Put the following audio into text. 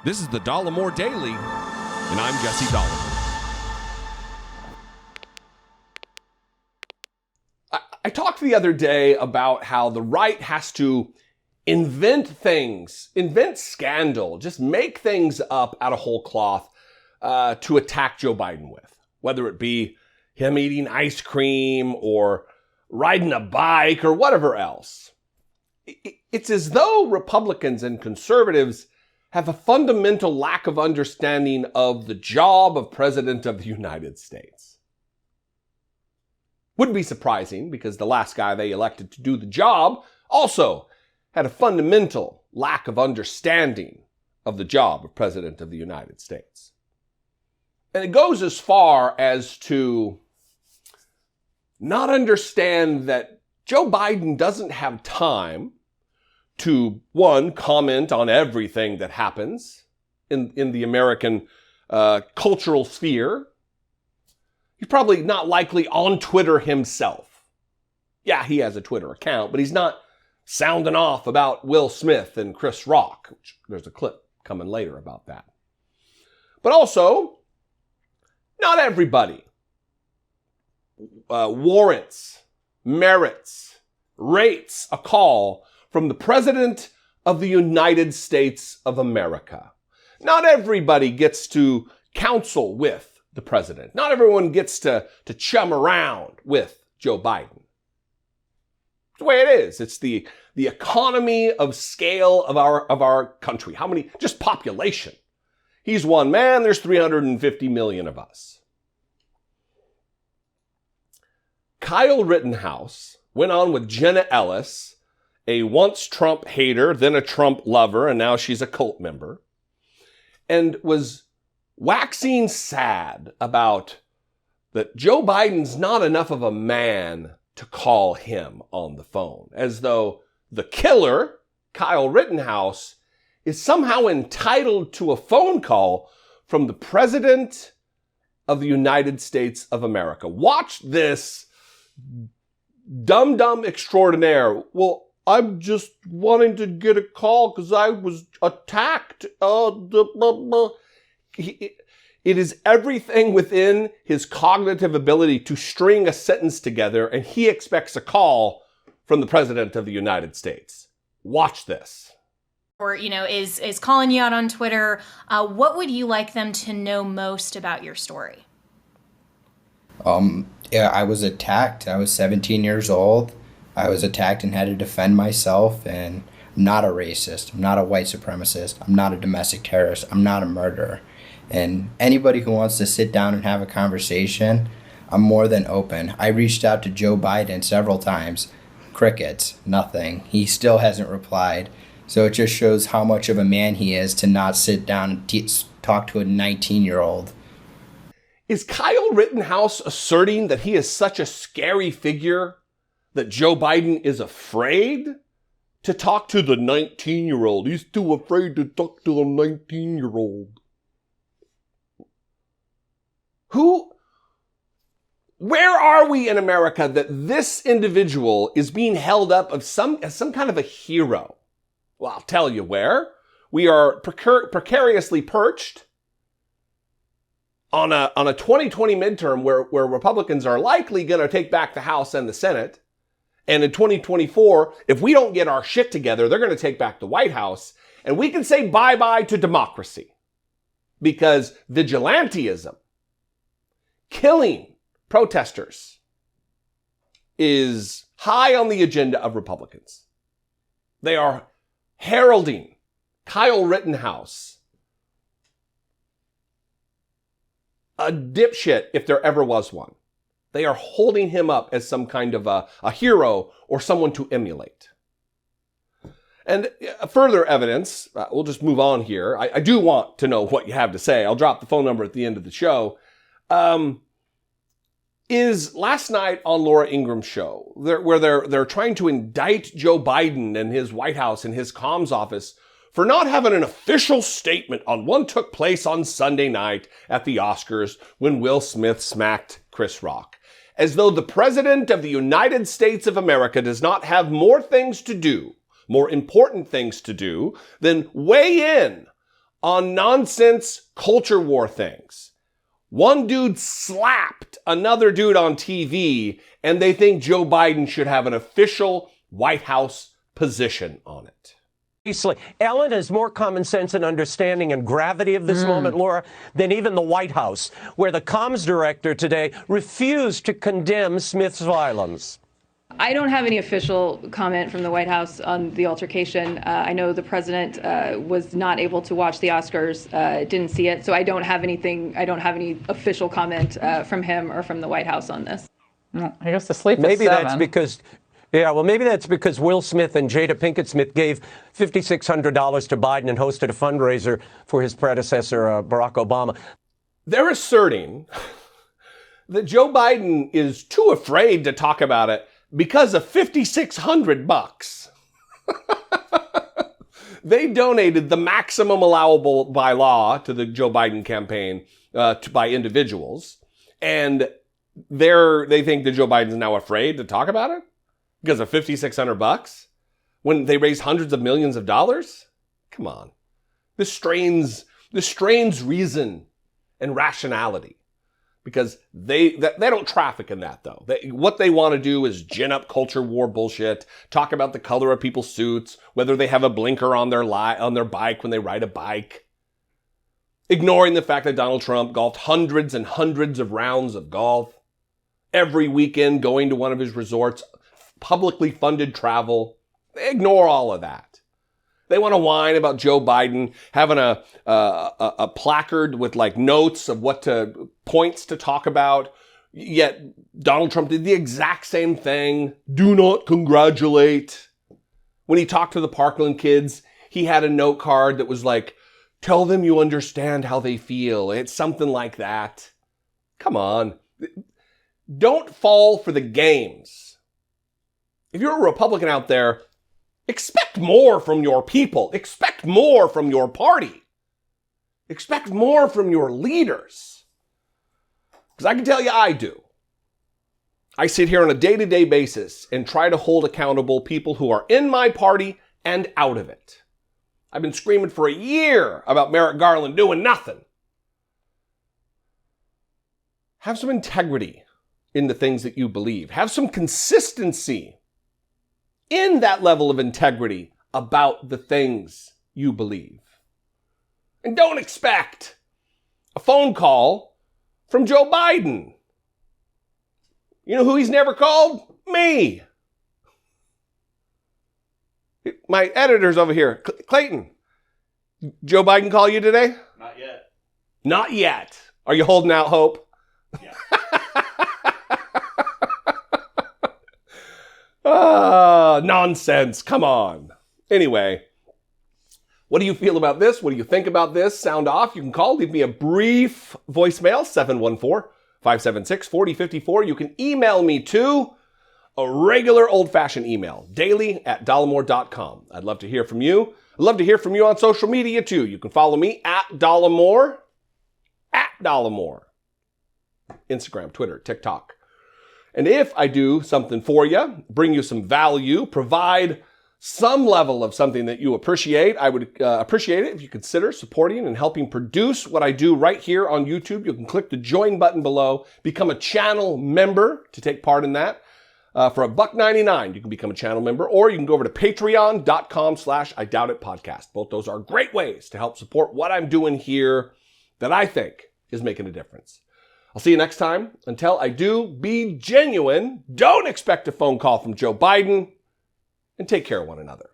This is the Dollemore Daily, and I'm Jesse Dollemore. I talked the other day about how the right has to invent things, invent scandal, just make things up out of whole cloth to attack Joe Biden with, whether it be him eating ice cream or riding a bike or whatever else. It's as though Republicans and conservatives have a fundamental lack of understanding of the job of President of the United States. Wouldn't be surprising because the last guy they elected to do the job also had a fundamental lack of understanding of the job of President of the United States. And it goes as far as to not understand that Joe Biden doesn't have time to, one, comment on everything that happens in the American cultural sphere. He's probably not likely on Twitter himself. Yeah, he has a Twitter account, but he's not sounding off about Will Smith and Chris Rock. There's a clip coming later about that. But also, not everybody warrants, merits, rates a call from the President of the United States of America. Not everybody gets to counsel with the president. Not everyone gets to chum around with Joe Biden. It's the way it is. It's the economy of scale of our country. How many, just population. He's one man, there's 350 million of us. Kyle Rittenhouse went on with Jenna Ellis, a once Trump hater, then a Trump lover, and now she's a cult member, and was waxing sad about that Joe Biden's not enough of a man to call him on the phone, as though the killer, Kyle Rittenhouse, is somehow entitled to a phone call from the President of the United States of America. Watch this dumb extraordinaire. Well, I'm just wanting to get a call because I was attacked. It is everything within his cognitive ability to string a sentence together, and he expects a call from the President of the United States. Watch this. Or, is calling you out on Twitter. What would you like them to know most about your story? Yeah, I was attacked. I was 17 years old. I was attacked and had to defend myself, and I'm not a racist. I'm not a white supremacist. I'm not a domestic terrorist. I'm not a murderer. And anybody who wants to sit down and have a conversation, I'm more than open. I reached out to Joe Biden several times. Crickets, nothing. He still hasn't replied. So it just shows how much of a man he is to not sit down and talk to a 19-year-old. Is Kyle Rittenhouse asserting that he is such a scary figure that Joe Biden is afraid to talk to the 19-year-old? He's too afraid to talk to the 19-year-old. Where are we in America that this individual is being held up as some kind of a hero? Well, I'll tell you where. We are precariously perched on a 2020 midterm where Republicans are likely going to take back the House and the Senate. And in 2024, if we don't get our shit together, they're going to take back the White House. And we can say bye-bye to democracy. Because vigilantism, killing protesters, is high on the agenda of Republicans. They are heralding Kyle Rittenhouse, a dipshit if there ever was one. They are holding him up as some kind of a hero or someone to emulate. And further evidence, we'll just move on here. I do want to know what you have to say. I'll drop the phone number at the end of the show. Is last night on Laura Ingram's show, where they're trying to indict Joe Biden and his White House and his comms office for not having an official statement on what took place on Sunday night at the Oscars when Will Smith smacked Chris Rock. As though the President of the United States of America does not have more things to do, more important things to do, than weigh in on nonsense culture war things. One dude slapped another dude on TV, and they think Joe Biden should have an official White House position on it. Ellen has more common sense and understanding and gravity of this moment, Laura, than even the White House, where the comms director today refused to condemn Smith's violence. I don't have any official comment from the White House on the altercation. I know the president was not able to watch the Oscars, didn't see it, so I don't have any official comment from him or from the White House on this. He goes to sleep Maybe at 7. that's because, maybe that's because Will Smith and Jada Pinkett Smith gave $5,600 to Biden and hosted a fundraiser for his predecessor, Barack Obama. They're asserting that Joe Biden is too afraid to talk about it because of $5,600. They donated the maximum allowable by law to the Joe Biden campaign by individuals, and they think that Joe Biden's now afraid to talk about it because of $5,600 when they raised hundreds of millions of dollars. Come on, this strains reason and rationality. Because they don't traffic in that, though. What they want to do is gin up culture war bullshit, talk about the color of people's suits, whether they have a blinker on their bike when they ride a bike, ignoring the fact that Donald Trump golfed hundreds and hundreds of rounds of golf every weekend, going to one of his resorts, publicly funded travel. They ignore all of that. They want to whine about Joe Biden having a placard with like notes of points to talk about. Yet Donald Trump did the exact same thing. Do not congratulate. When he talked to the Parkland kids, he had a note card that was like, tell them you understand how they feel. It's something like that. Come on. Don't fall for the games. If you're a Republican out there, expect more from your people. Expect more from your party. Expect more from your leaders. Because I can tell you I do. I sit here on a day-to-day basis and try to hold accountable people who are in my party and out of it. I've been screaming for a year about Merrick Garland doing nothing. Have some integrity in the things that you believe. Have some consistency in that level of integrity about the things you believe. And don't expect a phone call from Joe Biden. You know who he's never called? Me. My editor's over here. Clayton, Joe Biden call you today? Not yet. Not yet. Are you holding out hope? Yeah. Nonsense. Come on. Anyway, what do you feel about this? What do you think about this? Sound off. You can call. Leave me a brief voicemail, 714-576-4054. You can email me too. A regular old-fashioned email, daily@dollemore.com. I'd love to hear from you. I'd love to hear from you on social media too. You can follow me @Dollemore, @Dollemore. Instagram, Twitter, TikTok. And if I do something for you, bring you some value, provide some level of something that you appreciate, I would appreciate it if you consider supporting and helping produce what I do right here on YouTube. You can click the join button below, become a channel member to take part in that. For $1.99, you can become a channel member, or you can go over to patreon.com/IDoubtItPodcast. Both those are great ways to help support what I'm doing here that I think is making a difference. I'll see you next time. Until I do, be genuine. Don't expect a phone call from Joe Biden, and take care of one another.